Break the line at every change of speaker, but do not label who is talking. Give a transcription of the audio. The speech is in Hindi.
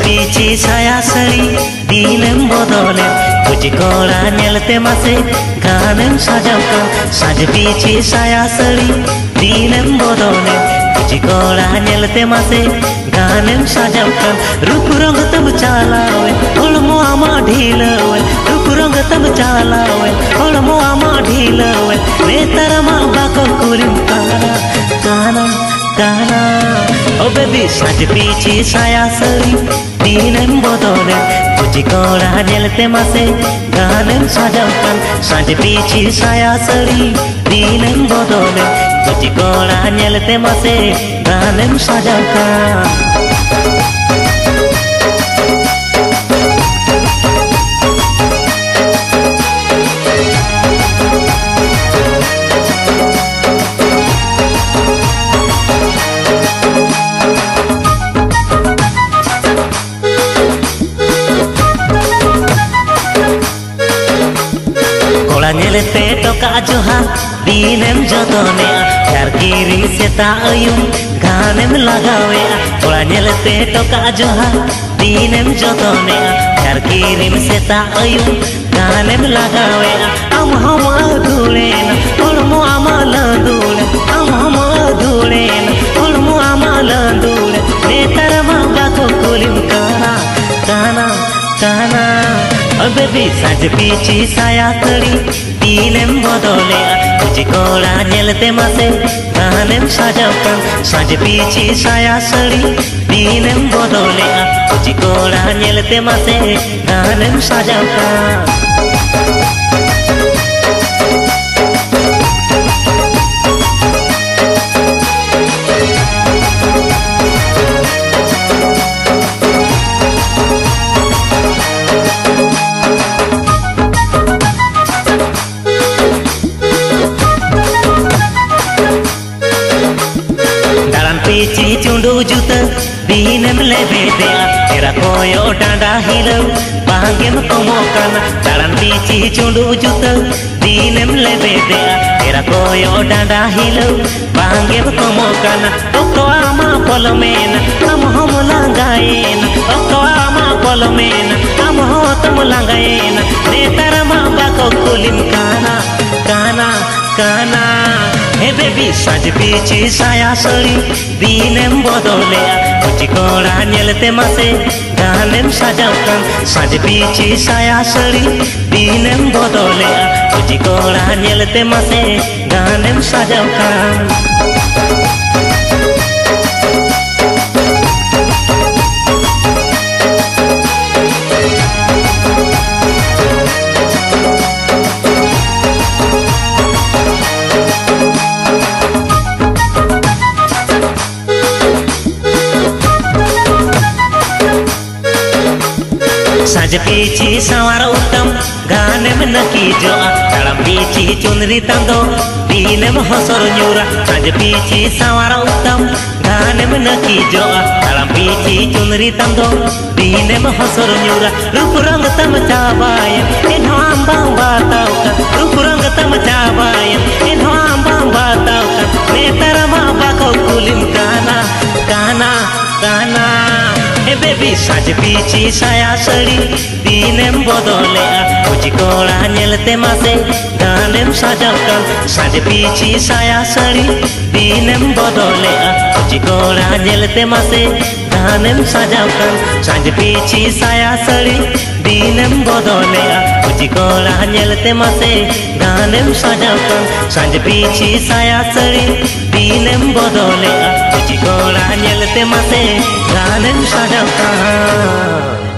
पीछे साया सड़ी दीनम बदले कुछ कोड़ा नेलते मासे गानम सजावका साज पीछे साया सड़ी दीनम बदले कुछ कोड़ा नेलते मासे गानम सजावका रूप रंग तब चालावे होलमो आमा ढीलवे रूप रंग तब चालावे होलमो आमा ढीलवे नेतर मा बाको कुरिम काना काना काना ओ बेबी साज पीछे साया सड़ी दीनम बदले कुछ कोड़ा नेलते मासे गानम सजावकान साज पीछे साया सड़ी दीनम बदले कुछ कोड़ा नेलते मासे गानम सजावकान नेलते टोका जोहा दीनम जतने यार कीरी सेता अयुम गानम लगावे थोड़ा नेलते टोका जोहा दीनम जतने यार कीरी सेता अयुम गानम लगावे हम धूले होलमो आमाल धूले हम धूले होलमो आमाल धूले नेतर मा बाको कुलिम काना काना काना ओ बेबी साज पीछे साया कड़ी दीनम बदले कुछ कोड़ा नेलते मासे गानम सजावकान साज पीछे साया सड़ी दीनम बदले कुछ कोड़ा नेलते मासे गानम सजावकान पीछे चुंडू जूत दीनम लेबे दे तेरा कोयो डांडा हिलो बांगेम कमोकाना ताड़न पीछे चुंडू जूत दीनम लेबे दे तेरा कोयो डांडा हिलो बांगेम कमोकाना ओको आमा पलमेना हम लांगाएना ओको आमा पलमेना हम लांगाएना नेतर मा बाको कुलिम काना काना काना हे बेबी साज पीछे साया सड़ी दीनम बदले कुछ कोड़ा नेलते मासे गानम सजावकान साज पीछे साया सड़ी दीनम बदले कुछ कोड़ा नेलते मासे गानम सजावकान साज पीछे सवार उत्तम गानम नकी जो तड़म पीछे चुनरी तंदो दीनम हसर न्यूरा साज पीछे सवार उत्तम गानम नकी जो तड़म पीछे चुनरी तंदो दीनम हसर न्यूरा रूप रंग तम चाबाय इन हम बांग बाताव का रूप रंग तम चाबाय इन हम बांग बाताव का नेतर मा बाको कुलिम काना काना काना हे बेबी साज पीछे साया सड़ी दीनम बदले कुछ कोड़ा नेलते मासे गानम सजावकान साज पीछे साया सड़ी दीनम बदले कुछ कोड़ा नेलते मासे गानम सजावकान साज पीछे साया सड़ी दीनम बदले कुछ कोड़ा नेलते मासे गानम सजावकान साज पीछे साया सड़ी दीनम बदले कुछ कोड़ा नेलते मासे गानम सजावकान